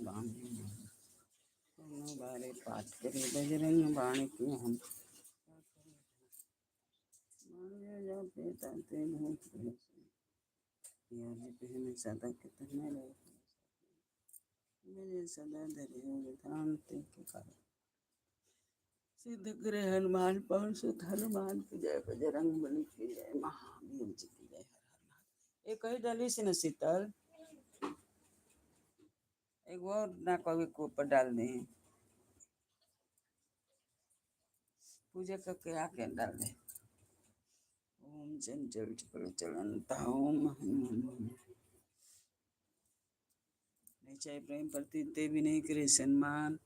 बामी दोनों बारे पाठ करे बजरंग बाण की हम जाते ताते भूत में सदा कितने मेरे सदा धरे हो विधान के कारण सिद्ध करे हनुमान पवन सुत हनुमान की जय बजरंग बली की जय महावीर जी की जय। हर हर महादेव। एक ही डाली से न शीतल एक और ना कभी को ऊपर डाल दे पूजा करके आके डाल दे। ओम चंचल चल चलनता ओम हनुमान चाहे प्रेम प्रति ते भी नहीं करे सम्मान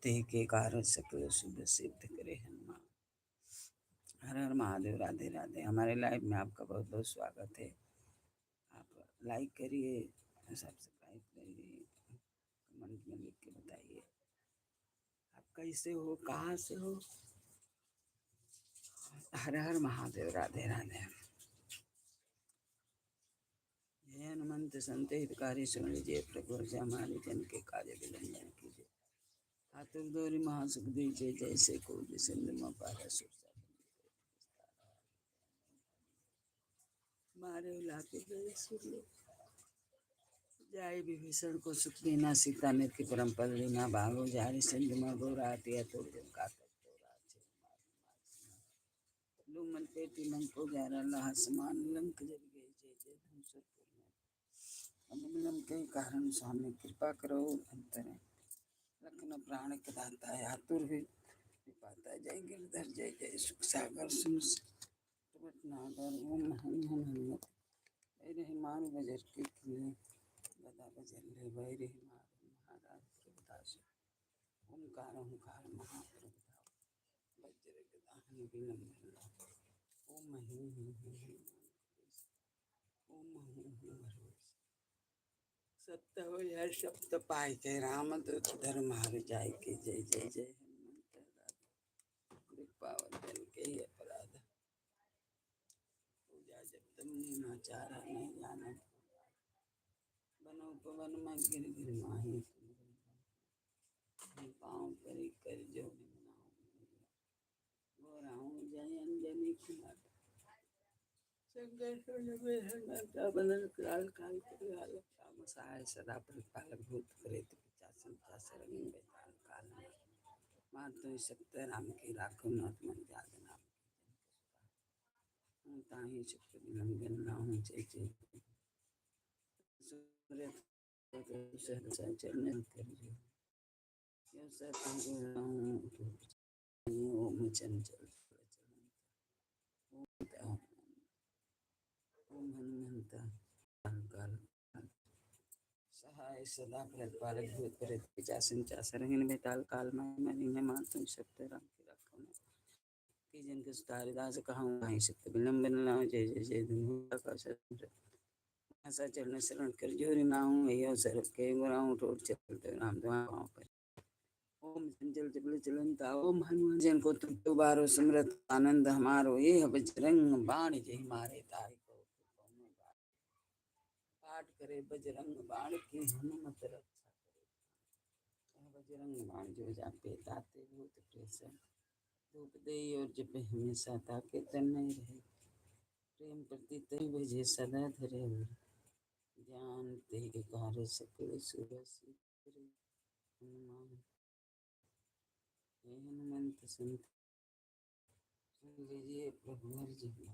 ते के कारण सकल शुभ सिद्ध करे हनुमान। हर हर महादेव। राधे राधे। हमारे लाइव में आपका बहुत बहुत स्वागत है। आप लाइक करिए, सब्सक्राइब करिए, कमेंट में लिख के बताइए आप कैसे हो, कहाँ से हो। हर हर महादेव। राधे राधे। जय हनुमंत संत हितकारी सुन लीजिए, प्रभु से हमारे जन के कार्य विलंबन कीजिए। आतुर दौरी महासुख दीजिए, जैसे को सिंधु में पारा सुरसा मारे लाके गए सुन लो। जाय विभीषण को सुख देना, सीता ने की परम पद लेना, भागो जारी सिंधु में घोराती तुर का लुमन पेटी लंको ग्यारह लहा समान लंक जब गए जय जय धूसरपुर में अभिलम के कारण स्वामी कृपा करो अंतर लखन प्राण के दाता है आतुर भी पाता जय गिरधर जय जय सुख सागर सुन नागर ओम हन हन हनुमत वैरे मान बजर के किले गदा बजर ले वैरे महाराज प्रभुदास ओंकार ओंकार महाप्रभुदास वज्र गदा हन विलंब ओम मही ओम सत्य हो यह शब्द पाए के राम दूत धर्म हर जाय के जय जय जय हनुमंत कृपावंतन के ही अपराध पूजा जब तुमने नाचारा नहीं जाना बनो पवन में गिर गिर माही पाँव परी कर जो गोराऊं जय अंजनी कुमार बदल काल काल राम सहाय सदा परिपालक भूत प्रेत पिचासन शरण बेताल काल मार तो सत्य राम की राखो नाथ मन जाग नाम हूँ ताही शक्ति विलंबन ना हूँ जय जय सूर्य चरण कर यो सत्य ओम चंचल ओम हनुमंत काल सहाय सदा पालक भूत प्रेत पिशाचन शरण बेताल काल में मातु सत्य राम की रखो कि जन के सुधारिदास कहूँ कहीं सत्य विलंबन ना जय जय जय धनुषा का ऐसा चरण शरण कर जोरी नाहूँ यो सर के गुराऊँ ठोर चलते राम दुआओं पर ओम चंचल चपल चलनता ओम हनुमान जन को तुम बारो समृत आनंद हमारो ये बजरंग बाण जय मारे ताई को पाठ करे बजरंग बाण की हनुमत रक्षा करे बजरंग बाण जो जापे ताते भूत प्रेत धूप दे और जब हमेशा ताके तन नहीं रहे प्रेम प्रति तय भजे सदा धरे ज्ञान ते कार्य सकल सुरसी हनुमान हनुमंत संत लीजिए प्रभु हर जगह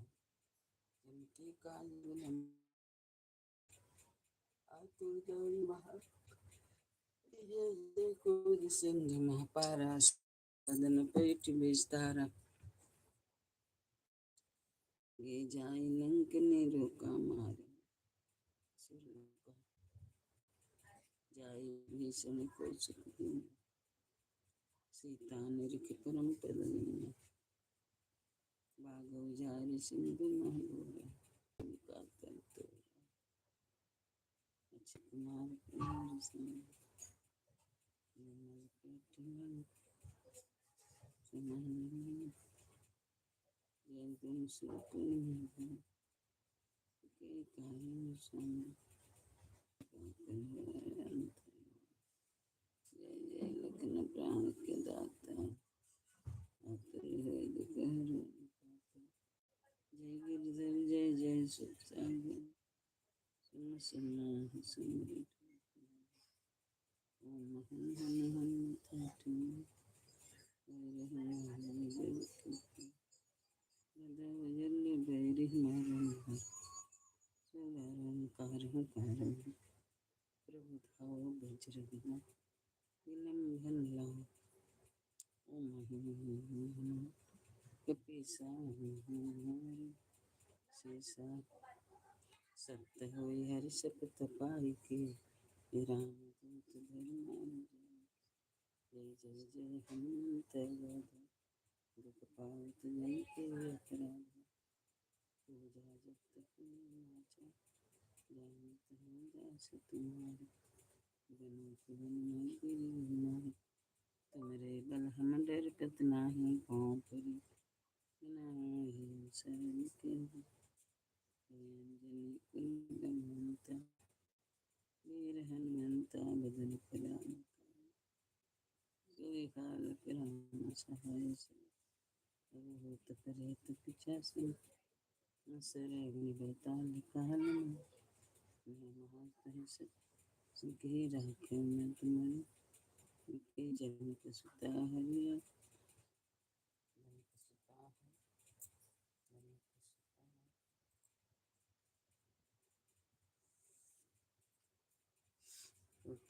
जिनकी काल आतुर गौरी महा जय जय को सिंह महापारा सदन पेट विस्तारा ये जाय लंक ने रोका मारे जाय भीषण को सुख सीता निरख परम पद भागो जारी सिंधु महबूब का तंत्र अक्षय कुमार कुमार सिंह निर्मल पेट समान जय तुम सुन के कारण प्राण के दाता आतुर है दुपहर जय गिरधर जय जय सुख सागर सुन सुना सुमरि ओम हन हन हन ठाठु हरि हन जय सदा वजल बैरि मारन सुधारन कारहं कारहं प्रभु धाव बज्र बिना विलंघन लाओ ओम कपीसा शेषा सत्य होई हरि शपथ पाई के राम दूत धर्म जय जय जय हनुमंत गदा दुख पावत जय के अपराध पूजा जब तक नाचा जानत हो दास तुम्हारे बनो पवन गिरि हमारे तुमरे बल हम डर कत नाही पाँव परी नाही शरण के अंजनी कुंदमंता वीर हनुमंता बदन फलान कोई काल राम सहाय होत करे तो पिछासन असर अग्नि बेताल काल महातः सुखी राखे मैं तुम्हारी के जनक सुता हरिया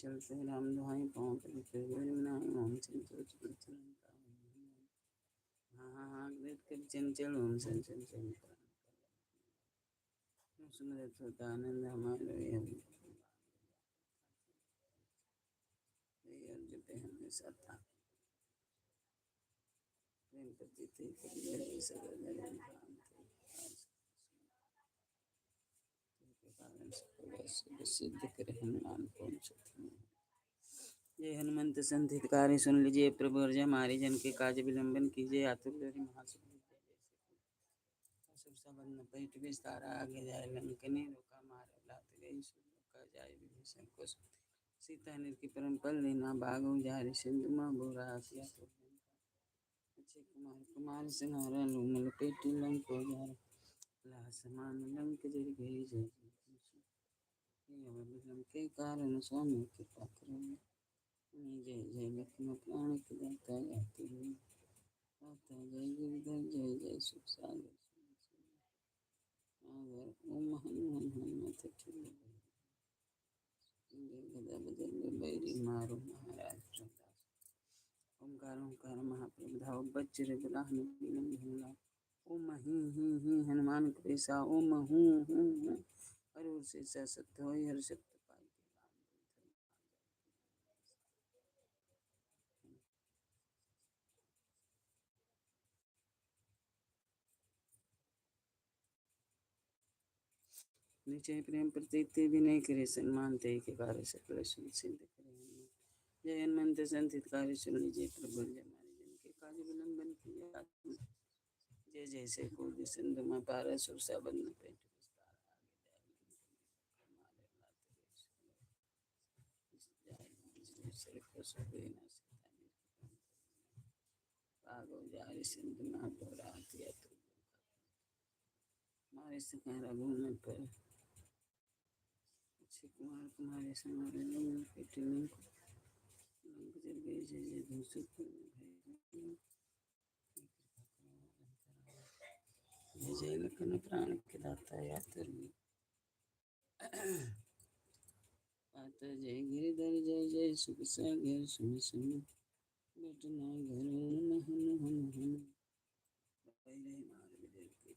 चलते राम दुहाई पाँव पर फिर बनाए ओम चंचल चंचल हाँ हाँ हाँ देख कर चंचल ओम चंचल चंचल सुंदर होता आनंद हमारे अर्जुते हमेशा था प्रेम करती थी सगर सिद्ध करे हनुमान कौन जय हनुमंत संधितकारी सुन लीजिए प्रभु अर्ज हमारे जन के काज विलंबन कीजिए आतुर महासुबंध पेट विस्तारा आगे जाए लंकने रोका मारे लात गई का जाए विभीषण को सीता की परम पल लेना बागो जारी सिंधु माँ बोरा आसिया तो अक्षय कुमार कुमार सिंहारा लूमल पेटी लंक को जार लासमान लंक जर गई जय के कारण स्वामी कृपा करो जय जय लक्ष्मण प्राण के दाता आते आता जय गिरधर जय जय सुख सागर ओम हन हन हनुमत गदा बदल बैरी मारो महाराज ओंकार ओंकार महाप्रभु धाव बज्र बिलाहन बिलंघन ओम ही हनुमान कृपा ओम हूँ हर से सत्य हो हर शब्द पाई निश्चय प्रेम प्रतीत विनय करे सम्मान ते के कार्य सकल सिद्ध करे जय हनुमंत संतित कार्य सुन लीजिए प्रभु हमारे जन के काज विलंबन किया जय जय से कोटि सिंधु में पार सुरसा बंद पेट जारी सिंधु में बोरा दिया तो हमारे सकारा घूमने पर अक्षय कुमार कुमारी समारे लोग पेटी लंक जल गए जय जय दूसरे जय जय लखन प्राण के दाता यातर आता जय गिरधर जय जय सुख सागर सुन सुन बैठना घर हन हन हन पहले मार विजय के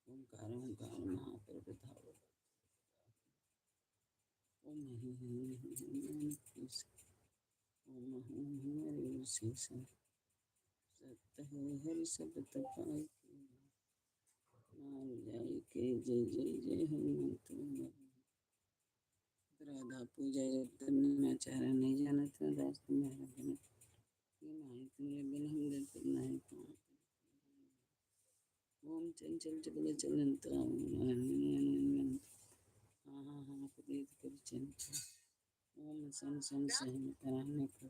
ओंकार ओंकार महाप्रभु धाव ओम ही ओम हरि शेषा सत्य है हरि शब्द पाई मार जाए के जय जय जय हनुमंत राधा पूजा करना चाह रहा नहीं जाना था दास तुम्हारा बना ये नहीं तुम्हें बिन हम दर्द नहीं पाऊँ ओम चंचल चल चलंता हाँ हाँ हाँ प्रतीत कर चिंता। ओम सन सन सहम कराने को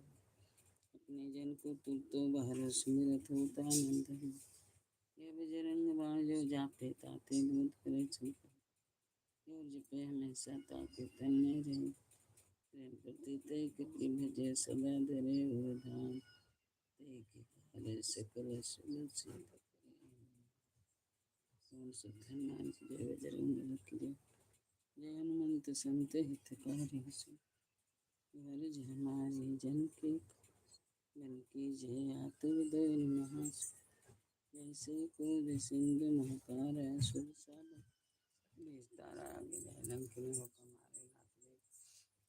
अपने जन को तुर तो बाहर सुमिरत होता आनंद है। ये बजरंग बाण जो जापे ताते दूत करे चंपा। जो जपे हमेशा ताके तन में रहे। प्रेम करते ते कपि भजे सदा धरे उधाम। ते के काले सकल सुन सिद्ध कौन सुख हनुमान की जय बजरंग बली की जय। जय हनुमंत संत हितकारी सु हर हमारी जन के बन की जय आतुर दौर महास। जैसे कोई सिंधु महाकार सुर सागर बीस तारा आगे जाए लंकिनी होकर मारे नाथ।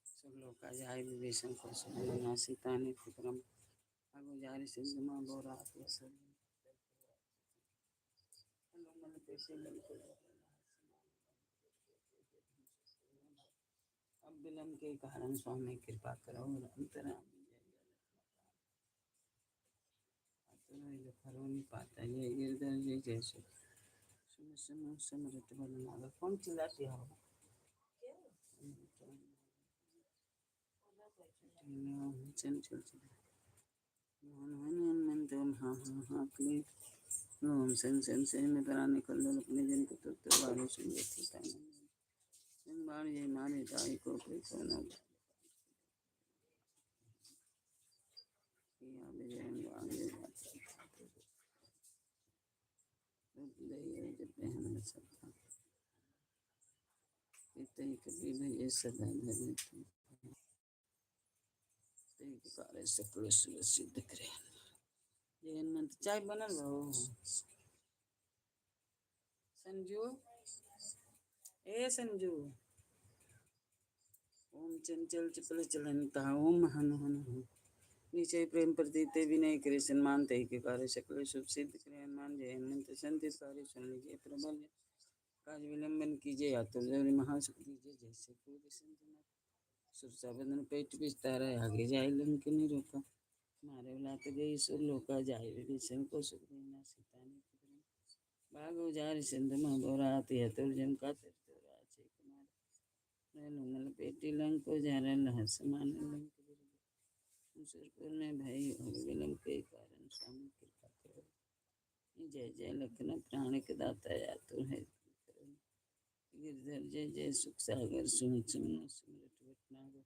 सब लोग का जाय विभीषण को सुना सीता ने विक्रम अगो जारी सिंधु माँ बोरा सब हनुमान पैसे मिलते। अब विलम्ब के कारण स्वामी कृपा करो और अंतराम फरोनी पाता ये गिरधर जी जैसे समृत बना कौन चिल्लाती हो। चल चल चल हाँ हाँ हाँ क्लियर। ओम सन सन से में कराने कर लो अपने जन को तो बारे सुन लेते बार ये मारे दाई को कोई कोना किया बजरंग आगे जब पहन सकता इतने कभी भैया सदा धरे कार्य सकल सिद्ध करे। जय हनुमंत चाय बनल हो संजू ए संजू। ओम चंचल चपल चलनता ओम हन हन हन निचय प्रेम प्रतीते विनय कृष्ण मानते के कार्य सकल शुभ सिद्ध करे हनुमान। जय हनुमंत संत कार्य सुन लीजिए प्रबल काज विलंबन कीजिए आतुर जय महाशक्ति दीजिए। जैसे कोई संत सुरसा बदन पेट बिस्तारा आगे जाए लंकिनी रोका मारे लात गई सुर लोका जाए विभीषण को सुख देना सीता ने बाग उजार सिंधु माँ बोराती है तुर्जम का तिरतुराचे कुमार लंगल पेटी लंक को जारा लहस मान लंक सुरपुर में भाई और विलंब के कारण स्वामी कृपा करो। जय जय लखन प्राण के दाता यातुर है गिरधर जय जय सुख सागर सुन सुन सुमरत भटनागर।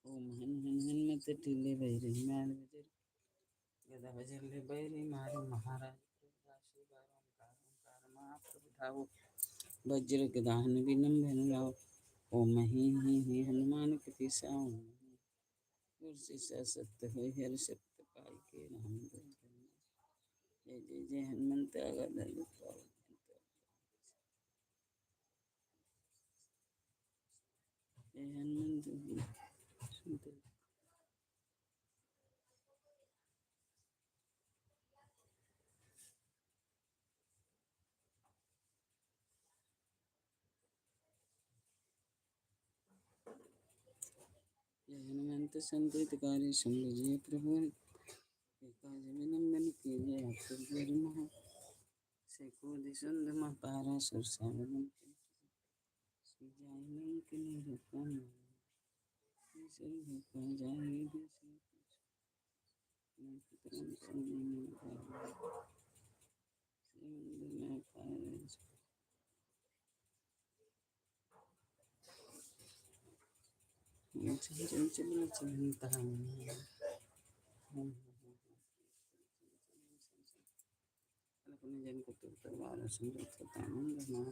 ओम हन हन हनुमत टिले बैरी मार बजर गदा बजर ले बैरी मारे महाराज राशि बार ओंकार महाप्रभु वज्र गदाहन विलंबन लाओ। ओम ही हनुमान कृपा कुर्सी सा सत्य हो हर सत्य पाई के राम जय जय जय हनुमंत अगर जय हनुमंत जय हनुमंत संत कार्य समझिए प्रभु काज विलंबन कीजिए आतुर महा से को दिसंध मा पारा सुरसा बदन जाय लंकिनी रोका सब होका जाए अपने जन को तो करवा समृत होता आनंद महान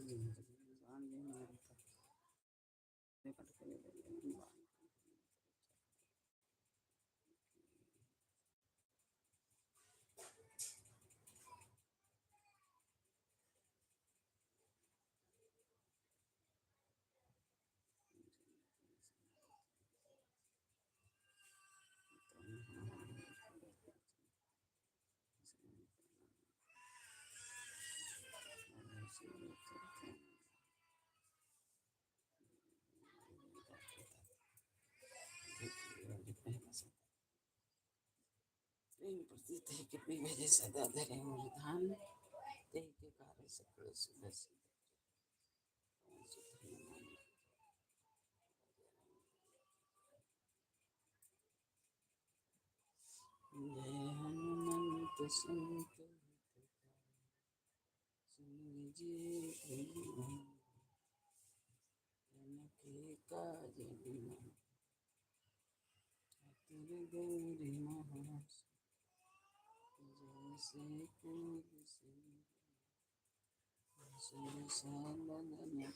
प्रेम प्रतीत है कि भजे सदा धरे और धाम ते के कार्य सकल सुख संत सुन लीजिए के काज बिना चतुर गौरी महास जैसे कूद सालन आया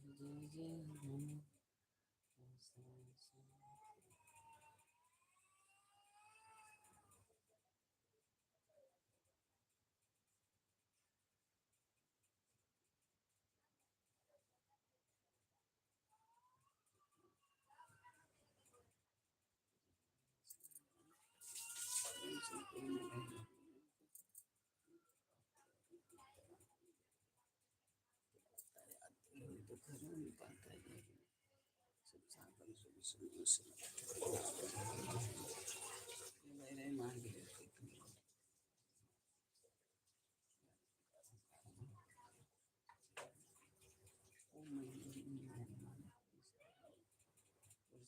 जय जय तो घर नहीं पाता है सब सागर मेरे मांगे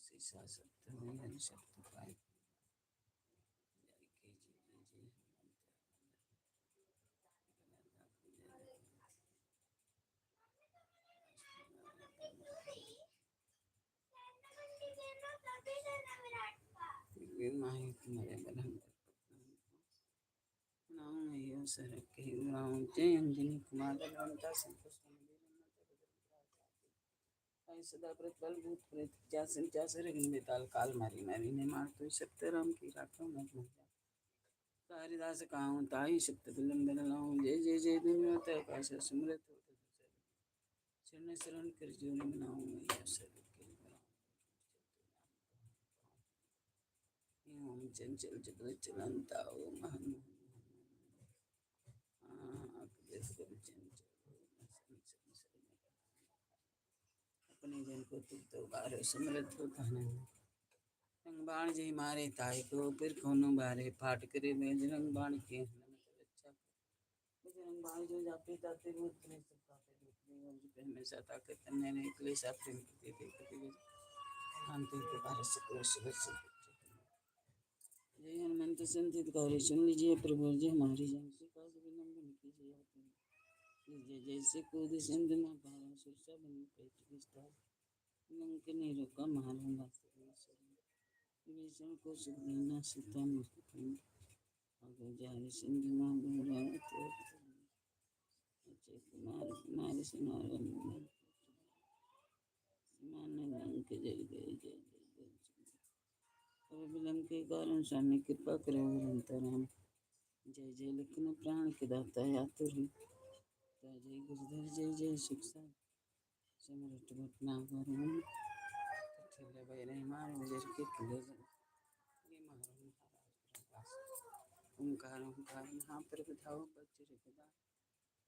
शीशा सत्य शब्द पाए माही तुम्हारे बलम नाम सरक के जय अंजनी कुमार बलवंता संतोष सदा प्रतिपल भूत प्रेत जासन जासर अग्नि बेताल काल मारी मारी ने मार तो सत्यराम की राखो मत मत कारिदास काहूँ ताई सप्त विलंबन लाऊं जय जय जय दुनिया तय काश सुमरत हो चरण शरण कर जीवन बनाऊं मैया सब के ओम चंचल चक्र चलंता ओम हम अपने जन को तुम तो बारे समृद्ध होता है रंग बाण जय मारे ताई को फिर कोनो बारे फाट करे बजरंग बाण के रक्षा बजरंग बाण जो जापे ताते भूत प्रेत सब कापे दूत और जो हमेशा ताकत तन्ने ने क्लेश आपे देते कति शांति के बारे से कोश वर्ष जय हनुमंत संत गौरी सुन लीजिए प्रभु जी हमारी जानकी काज विलंबन कीजिए लीजिए जैसे कूद सिंध में पारा सुरसा बन पेट विस्तार लंक ने रोका मारूंगा विभीषण को सुख देना सीता मुस्कुराई अगर जारी सिंधु मां बोला तो अजय कुमार कुमार सिनार माने लंक जल गए जय जय और विलंब के कारण स्वामी कृपा करो अंतराम जय जय लखन प्राण के दाता यातुर जय जय गुरुधर जय जय शिक्षा समरट भटना वरुण ठेले बैरे मार गुजर के किले ये मारो महाराज ओंकार ओंकार महाप्रभुधाओ बज्र गदा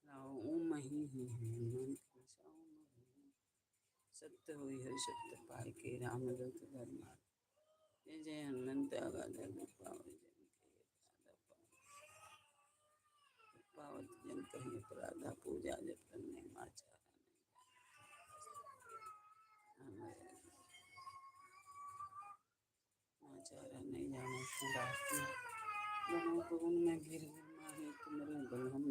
लाओ ओम मही ही हनुमान सत्य हुई हरि सत्य पाए के राम दूत धर्मा जय जय हनुमंत अगाधर पावत जन कहीं अपराधा पूजा जब करने माचारा नहीं जाना पवन में गिर माही तुम्हारे बल हम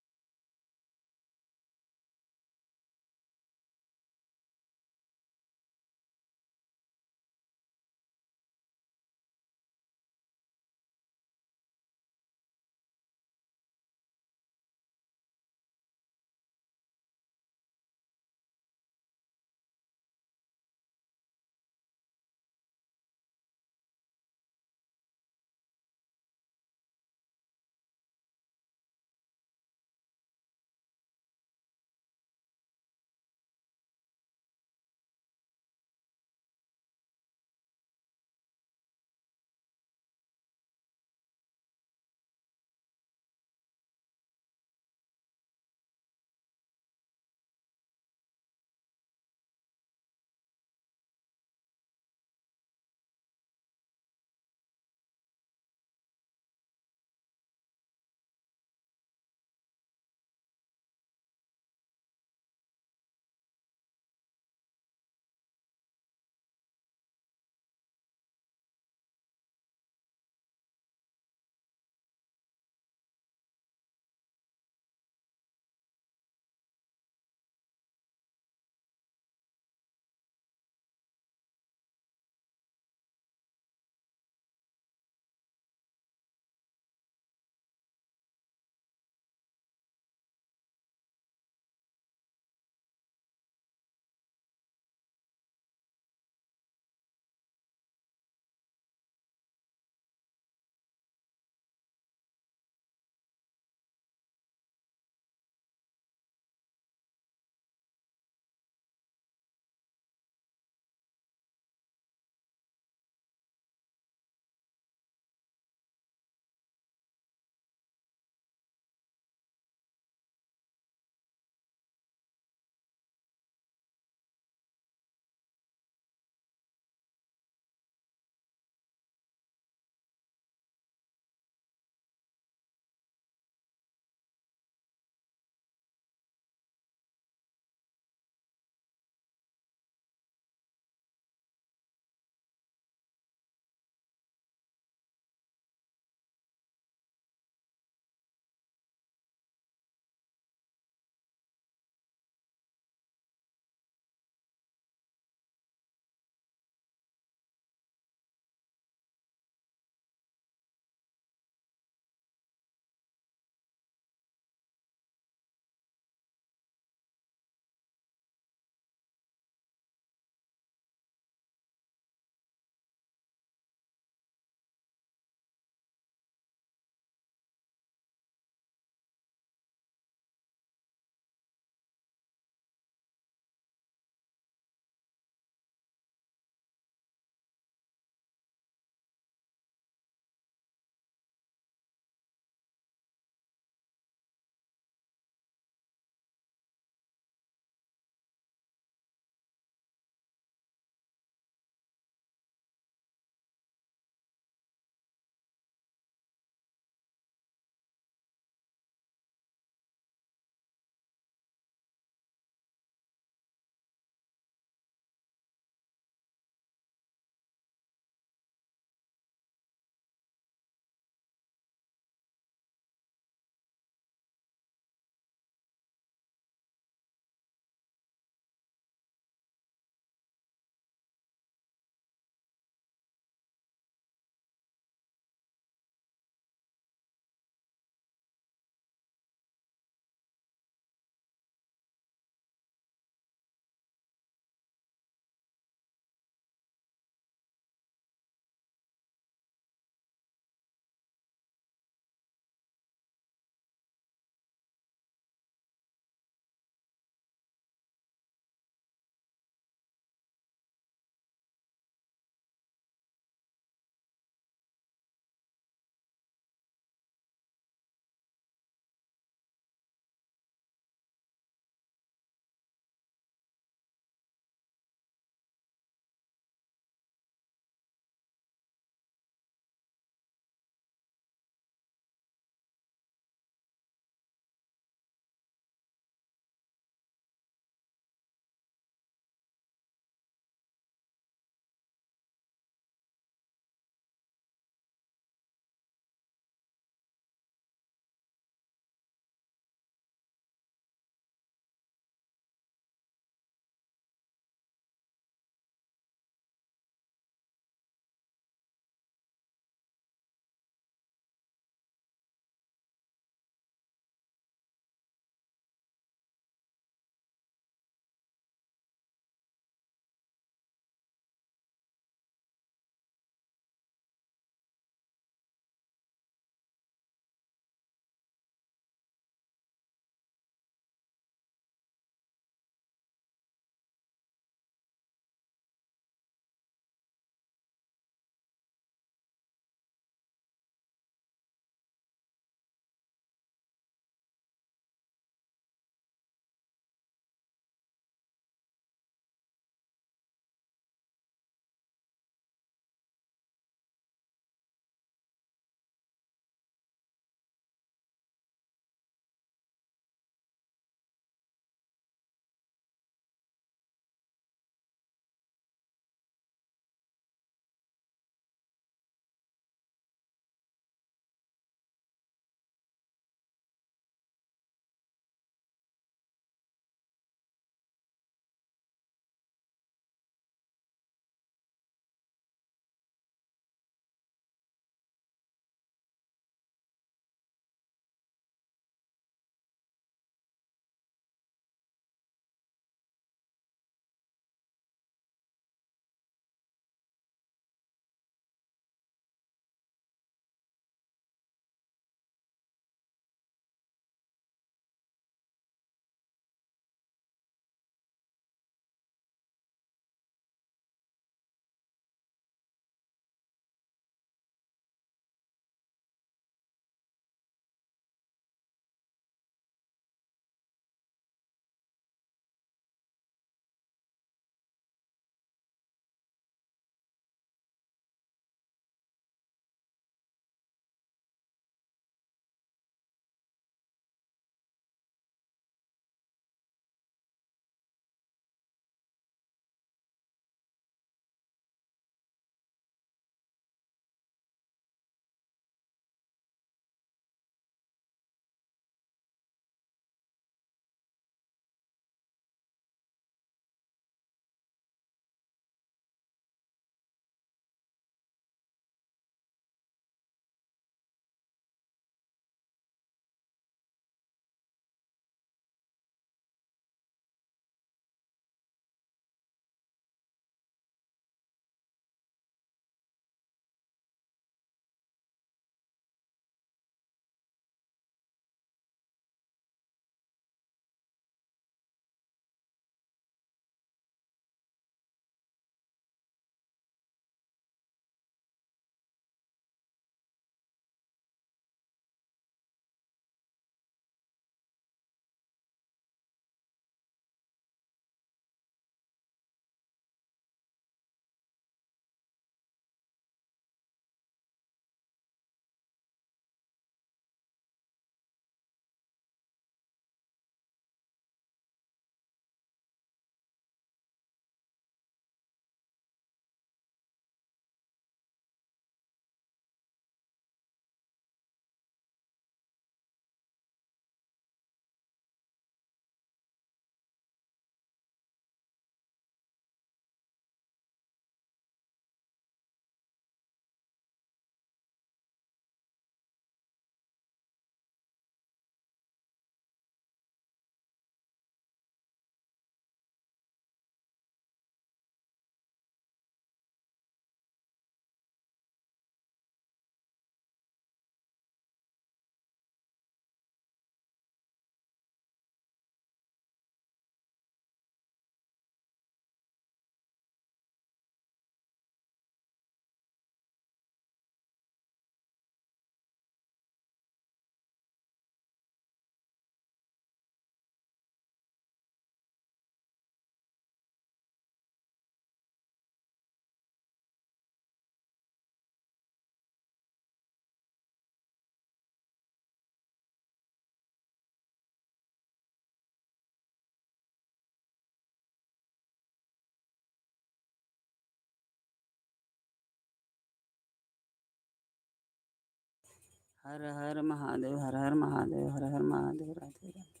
हर हर महादेव, हर हर महादेव, हर हर महादेव। राधे राधे।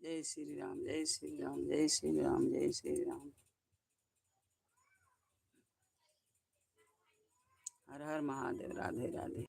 जय श्री राम, जय श्री राम, जय श्री राम, जय श्री राम। हर हर महादेव। राधे राधे।